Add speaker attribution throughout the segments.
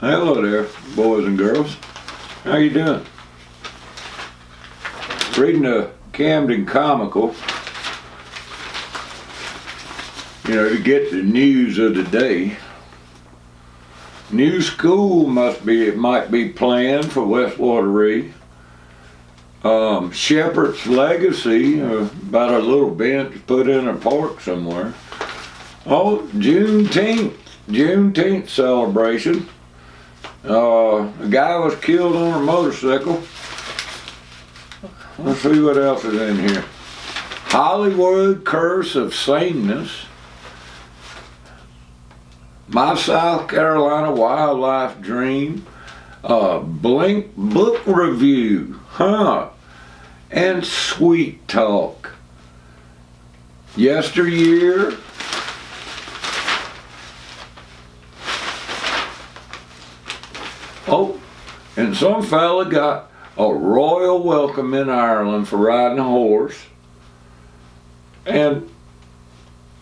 Speaker 1: Hello there, boys and girls. How you doing? Reading the Camden Comical, to get the news of the day. New school might be planned for Westwater. Shepherd's Legacy, about a little bench put in a park somewhere. Oh, Juneteenth celebration. A guy was killed on a motorcycle. Let's see what else is in here. Hollywood Curse of Sameness. My South Carolina Wildlife Dream. Blink Book Review. And Sweet Talk. Yesteryear. Oh, and some fella got a royal welcome in Ireland for riding a horse. And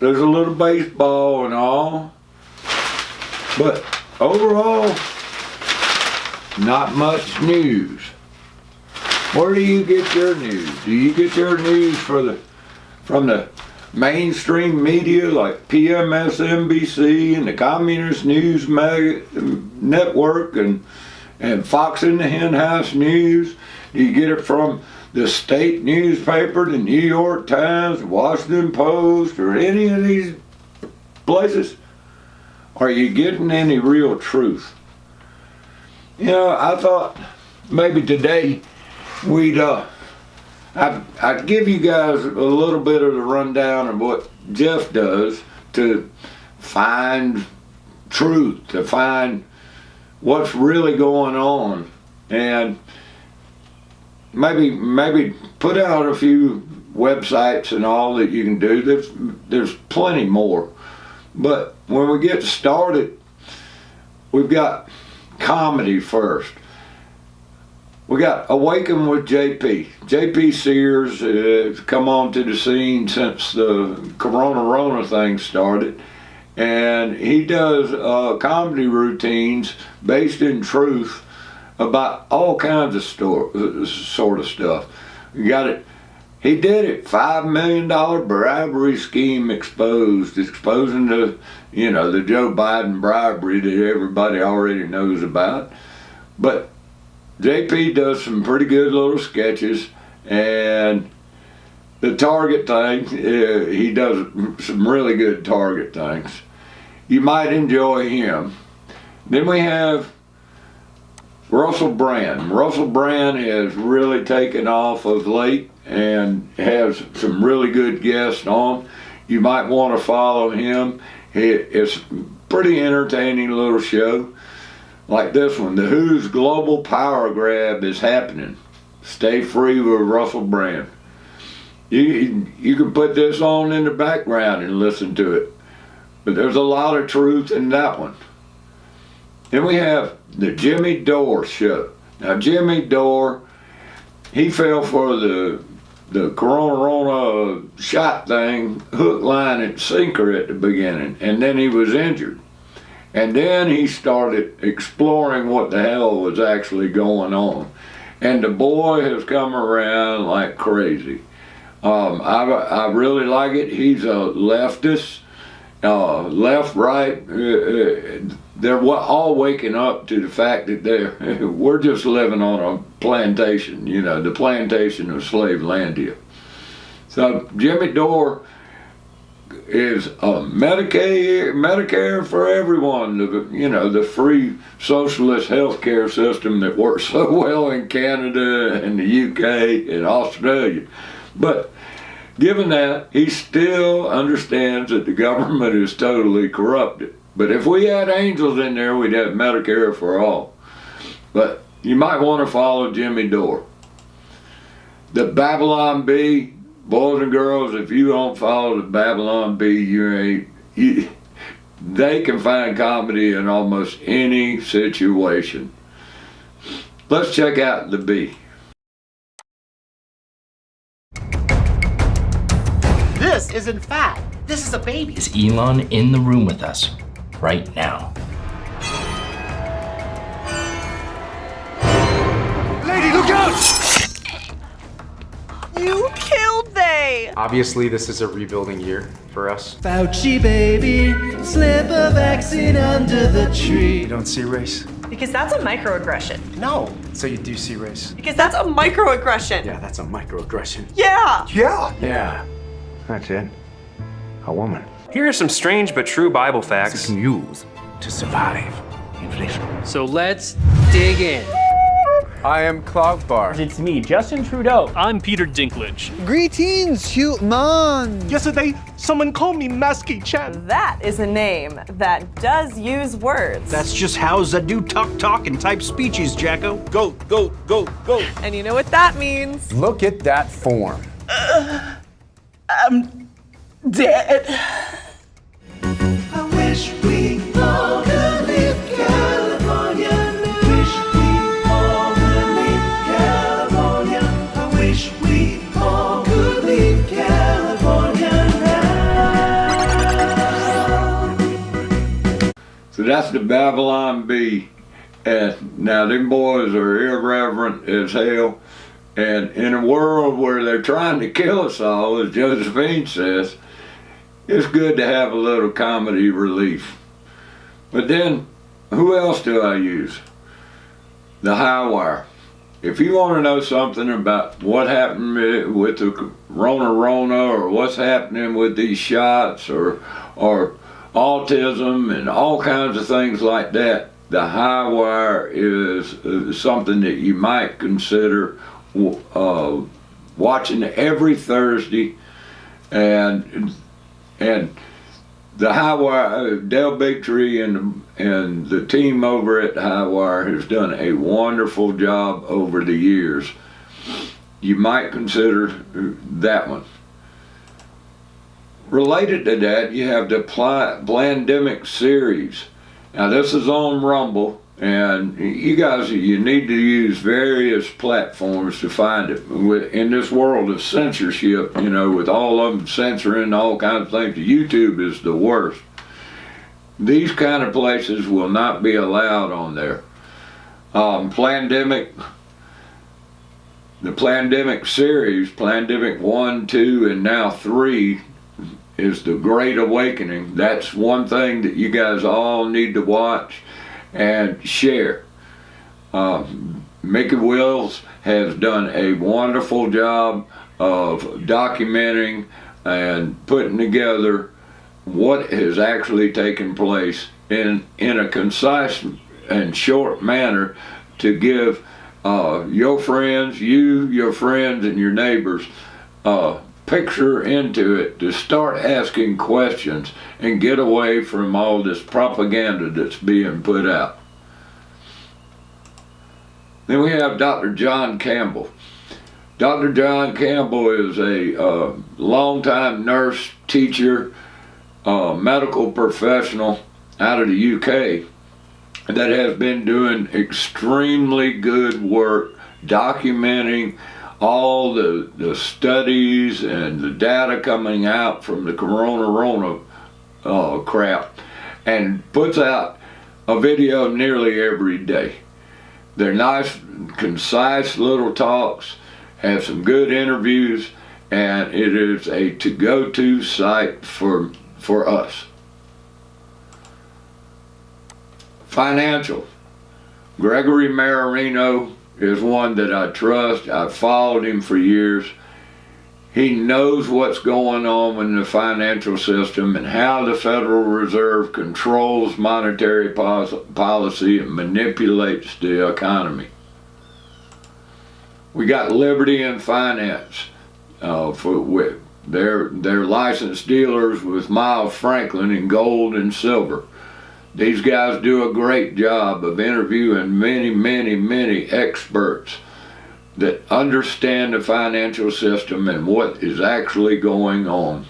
Speaker 1: there's a little baseball and all. But overall, not much news. Where do you get your news? Do you get your news from the mainstream media like PMSNBC and the Communist News Network and Fox in the Hen House News? Do you get it from the state newspaper, the New York Times, the Washington Post, or any of these places? Are you getting any real truth? I thought maybe today I'd give you guys a little bit of the rundown of what Jeff does to find truth, to find what's really going on, and maybe put out a few websites and all that you can do. There's plenty more. But when we get started, we've got comedy first. We got Awaken with JP. JP Sears has come onto the scene since the Corona thing started. And he does comedy routines based in truth about all kinds of sort of stuff. You got it. He did it. $5 million bribery scheme exposing the Joe Biden bribery that everybody already knows about. But JP does some pretty good little sketches, and the Target thing, he does some really good Target things. You might enjoy him. Then we have Russell Brand. Russell Brand has really taken off of late and has some really good guests on. You might want to follow him. It's a pretty entertaining little show. Like this one, The Who's Global Power Grab is happening. Stay free with Russell Brand. You can put this on in the background and listen to it. But there's a lot of truth in that one. Then we have the Jimmy Dore Show. Now Jimmy Dore, he fell for the Corona shot thing, hook, line, and sinker at the beginning, and then he was injured. And then he started exploring what the hell was actually going on. And the boy has come around like crazy. I really like it. He's a leftist, left, right. They're all waking up to the fact that we're just living on a plantation, the plantation of Slavelandia. So Jimmy Dore is a Medicare for everyone, the free socialist healthcare system that works so well in Canada and the UK and Australia. But given that, he still understands that the government is totally corrupted. But if we had angels in there, we'd have Medicare for all. But you might want to follow Jimmy Dore. The Babylon Bee, boys and girls, if you don't follow the Babylon Bee, they can find comedy in almost any situation. Let's check out the Bee.
Speaker 2: This isn't fat. This is a baby.
Speaker 3: Is Elon in the room with us right now? Obviously, this is a rebuilding year for us.
Speaker 4: Fauci, baby, slip a vaccine under the tree.
Speaker 3: You don't see race?
Speaker 5: Because that's a microaggression.
Speaker 2: No.
Speaker 3: So you do see race?
Speaker 5: Because that's a microaggression.
Speaker 3: Yeah, that's a microaggression.
Speaker 5: Yeah.
Speaker 3: Yeah. That's it. A woman.
Speaker 6: Here are some strange but true Bible facts.
Speaker 3: Use to survive inflation.
Speaker 7: So let's dig in.
Speaker 3: I am Clogbar.
Speaker 8: It's me, Justin Trudeau.
Speaker 7: I'm Peter Dinklage.
Speaker 4: Greetings, human.
Speaker 2: Yesterday, someone called me Masky Chan.
Speaker 5: That is a name that does use words.
Speaker 2: That's just how Zadu talk and type speeches, Jacko. Go, go, go, go.
Speaker 5: And you know what that means?
Speaker 3: Look at that form.
Speaker 5: Dead.
Speaker 4: I wish we all could leave California. Wish we all could leave California. I wish we all could leave California now.
Speaker 1: So that's the Babylon Bee. And now them boys are irreverent as hell. And in a world where they're trying to kill us all, as Josephine says, it's good to have a little comedy relief. But then, who else do I use? The High Wire. If you want to know something about what happened with the Rona or what's happening with these shots or autism and all kinds of things like that, the High Wire is something that you might consider watching every Thursday. And the High Wire, Del Bigtree and the team over at High Wire has done a wonderful job over the years. You might consider that one. Related to that, you have the Plandemic series. Now this is on Rumble, and you guys, you need to use various platforms to find it. In this world of censorship, you know, with all of them censoring all kinds of things, YouTube is the worst. These kind of places will not be allowed on there. Plandemic, the Plandemic series, Plandemic 1, 2, and now 3, is the Great Awakening. That's one thing that you guys all need to watch and share. Mickey Wills has done a wonderful job of documenting and putting together what has actually taken place in a concise and short manner to give your friends, your friends and your neighbors picture into it, to start asking questions and get away from all this propaganda that's being put out. Then we have Dr. John Campbell. Dr. John Campbell is a longtime nurse, teacher, medical professional out of the UK that has been doing extremely good work documenting all the studies and the data coming out from the Corona crap, and puts out a video nearly every day. They're nice, concise little talks, have some good interviews, and it is a to-go-to site for us. Financial. Gregory Marino is one that I trust. I've followed him for years. He knows what's going on in the financial system and how the Federal Reserve controls monetary policy and manipulates the economy. We got Liberty and Finance. They're licensed dealers with Miles Franklin in gold and silver. These guys do a great job of interviewing many experts that understand the financial system and what is actually going on.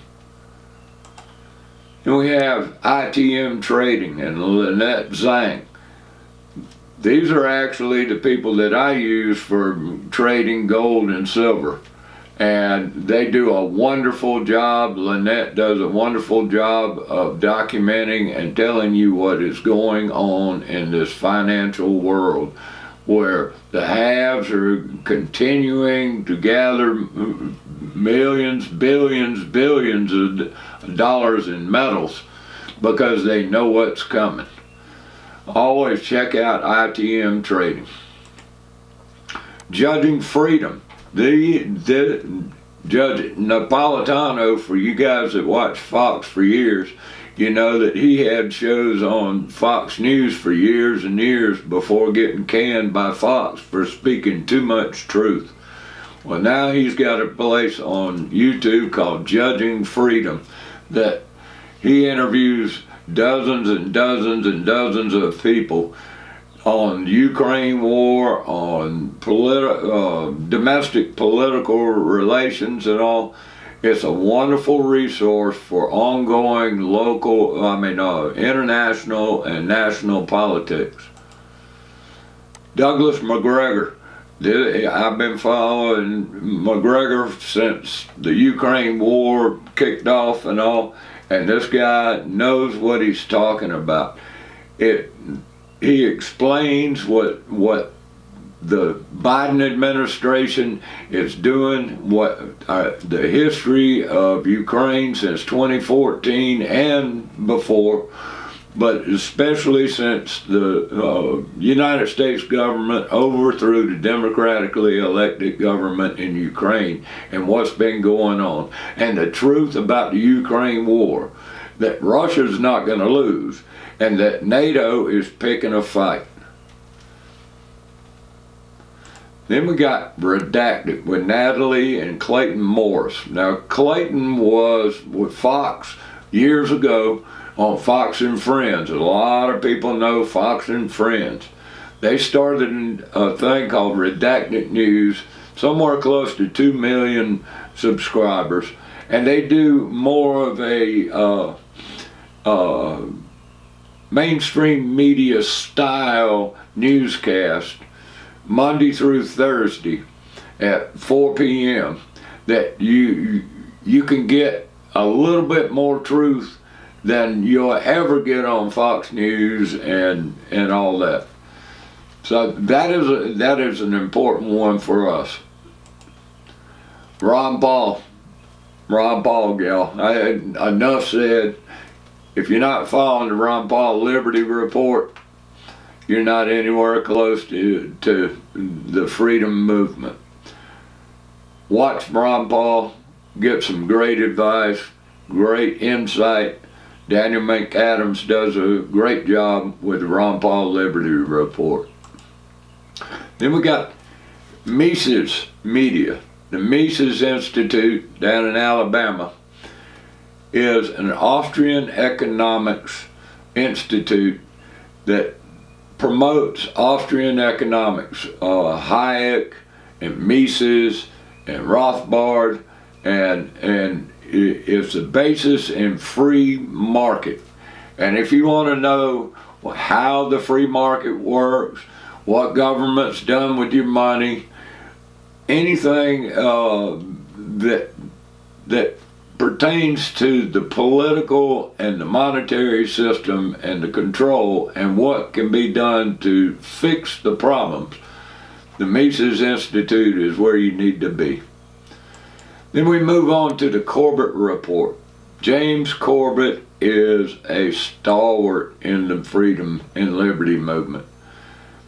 Speaker 1: And we have ITM Trading and Lynette Zhang. These are actually the people that I use for trading gold and silver. And they do a wonderful job. Lynette does a wonderful job of documenting and telling you what is going on in this financial world, where the haves are continuing to gather millions, billions, billions of dollars in medals because they know what's coming. Always check out ITM Trading. Judging Freedom. The Judge Napolitano, for you guys that watch Fox for years, you know that he had shows on Fox News for years and years before getting canned by Fox for speaking too much truth. Well, now he's got a place on YouTube called Judging Freedom that he interviews dozens and dozens and dozens of people on Ukraine war, on domestic political relations and all. It's a wonderful resource for ongoing international and national politics. Douglas McGregor. I've been following McGregor since the Ukraine war kicked off and all, and this guy knows what he's talking about. He explains what the Biden administration is doing, what the history of Ukraine since 2014 and before, but especially since the United States government overthrew the democratically elected government in Ukraine and what's been going on, and the truth about the Ukraine war, that Russia's not going to lose, and that NATO is picking a fight. Then we got Redacted with Natalie and Clayton Morris. Now, Clayton was with Fox years ago on Fox and Friends. A lot of people know Fox and Friends. They started a thing called Redacted News, somewhere close to 2 million subscribers, and they do more of a mainstream media style newscast Monday through Thursday at 4 p.m. that you can get a little bit more truth than you'll ever get on Fox News and all that. So that is an important one for us. Ron Paul, gal. Enough said. If you're not following the Ron Paul Liberty Report, you're not anywhere close to the freedom movement. Watch Ron Paul, get some great advice, great insight. Daniel McAdams does a great job with the Ron Paul Liberty Report. Then we got Mises Media. The Mises Institute down in Alabama is an Austrian economics institute that promotes Austrian economics. Hayek and Mises and Rothbard, and it's the basis in free market. And if you want to know how the free market works, what government's done with your money, anything that pertains to the political and the monetary system and the control and what can be done to fix the problems, the Mises Institute is where you need to be. Then we move on to the Corbett Report. James Corbett is a stalwart in the freedom and liberty movement.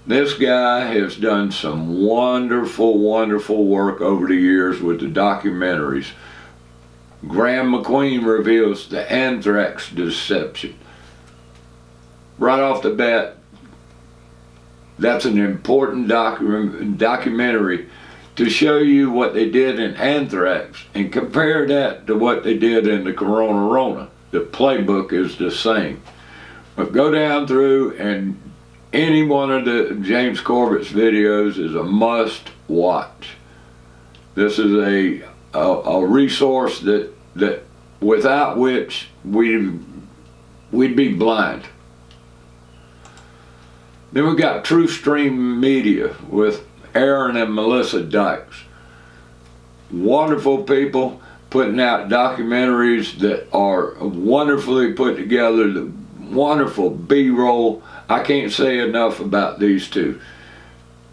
Speaker 1: This guy has done some wonderful, wonderful work over the years with the documentaries. Graham McQueen reveals the anthrax deception. Right off the bat, that's an important documentary to show you what they did in anthrax and compare that to what they did in the Corona. The playbook is the same. But go down through, and any one of the James Corbett's videos is a must watch. This is a resource that without which we'd be blind. Then we got True Stream Media with Aaron and Melissa Dykes. Wonderful people putting out documentaries that are wonderfully put together, the wonderful B-roll. I can't say enough about these two.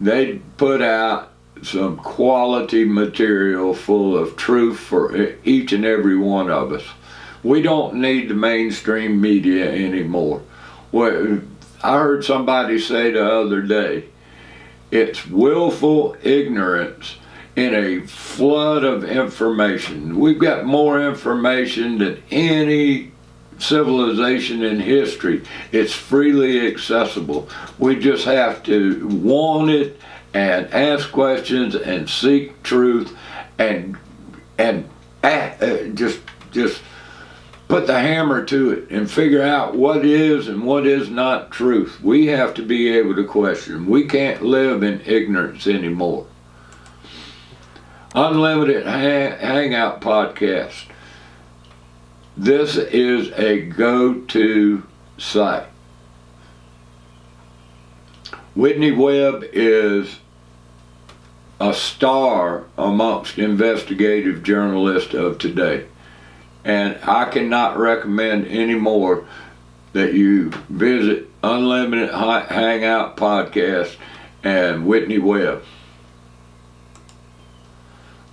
Speaker 1: They put out some quality material full of truth for each and every one of us. We don't need the mainstream media anymore. Well, I heard somebody say the other day, it's willful ignorance in a flood of information. We've got more information than any civilization in history. It's freely accessible. We just have to want it and ask questions and seek truth and just put the hammer to it and figure out what is and what is not truth. We have to be able to question. We can't live in ignorance anymore. Unlimited Hangout Podcast. This is a go-to site. Whitney Webb is a star amongst investigative journalists of today. And I cannot recommend any more that you visit Unlimited Hangout Podcast and Whitney Webb.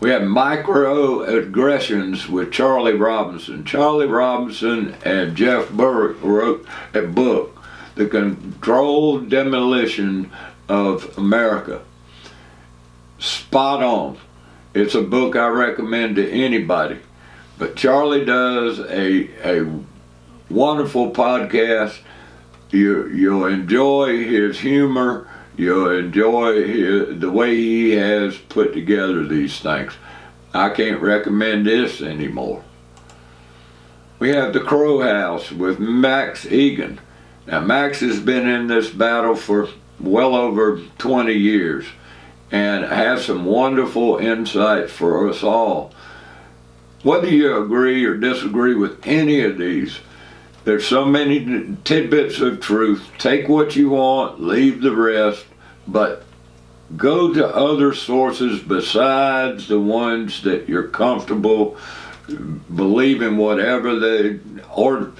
Speaker 1: We have Microaggressions with Charlie Robinson. Charlie Robinson and Jeff Burke wrote a book, The Controlled Demolition of America. Spot on. It's a book I recommend to anybody. But Charlie does a wonderful podcast. You'll enjoy his humor. You'll enjoy the way he has put together these things. I can't recommend this anymore. We have The Crow House with Max Egan. Now, Max has been in this battle for well over 20 years and has some wonderful insights for us all. Whether you agree or disagree with any of these, there's so many tidbits of truth. Take what you want, leave the rest, but go to other sources besides the ones that you're comfortable believing whatever they, or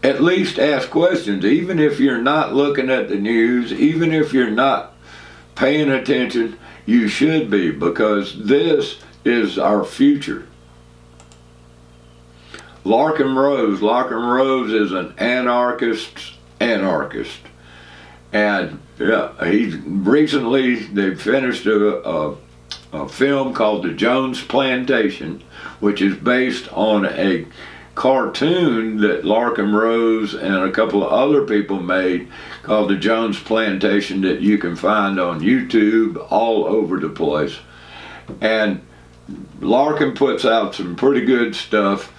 Speaker 1: at least ask questions, even if you're not looking at the news, even if you're not paying attention, you should be, because this is our future. Larkin Rose. Larkin Rose is an anarchist. And yeah, they finished a film called The Jones Plantation, which is based on a cartoon that Larkin Rose and a couple of other people made called The Jones Plantation that you can find on YouTube all over the place. And Larkin puts out some pretty good stuff.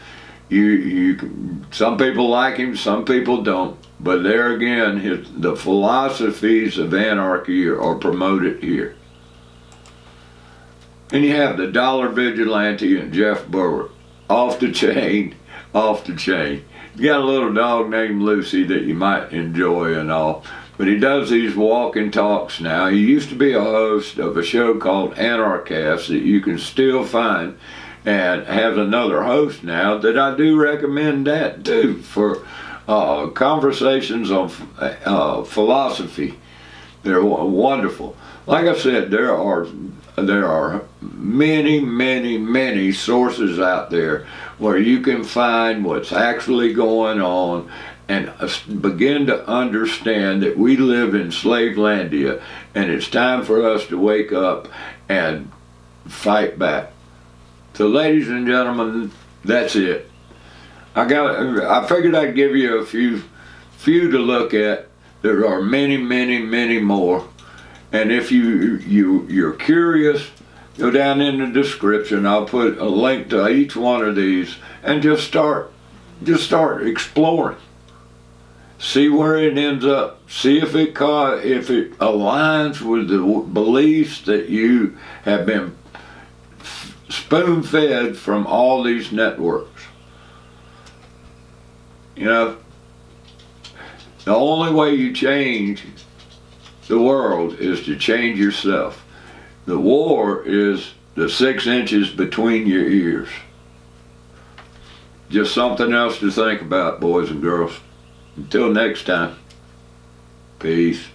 Speaker 1: Some people like him, some people don't. But there again, the philosophies of anarchy are promoted here. And you have the Dollar Vigilante and Jeff Burke. Off the chain. You got a little dog named Lucy that you might enjoy and all. But he does these walking talks now. He used to be a host of a show called Anarchast that you can still find, and has another host now that I do recommend that too for conversations on philosophy. They're wonderful. Like I said, there are many sources out there where you can find what's actually going on and begin to understand that we live in Slavelandia, and it's time for us to wake up and fight back. So, ladies and gentlemen, that's it. I figured I'd give you a few to look at. There are many more. And if you're curious, go down in the description. I'll put a link to each one of these, and just start exploring. See where it ends up. See if it aligns with the beliefs that you have been spoon-fed from all these networks. You know, the only way you change the world is to change yourself. The war is the 6 inches between your ears. Just something else to think about, boys and girls. Until next time, peace.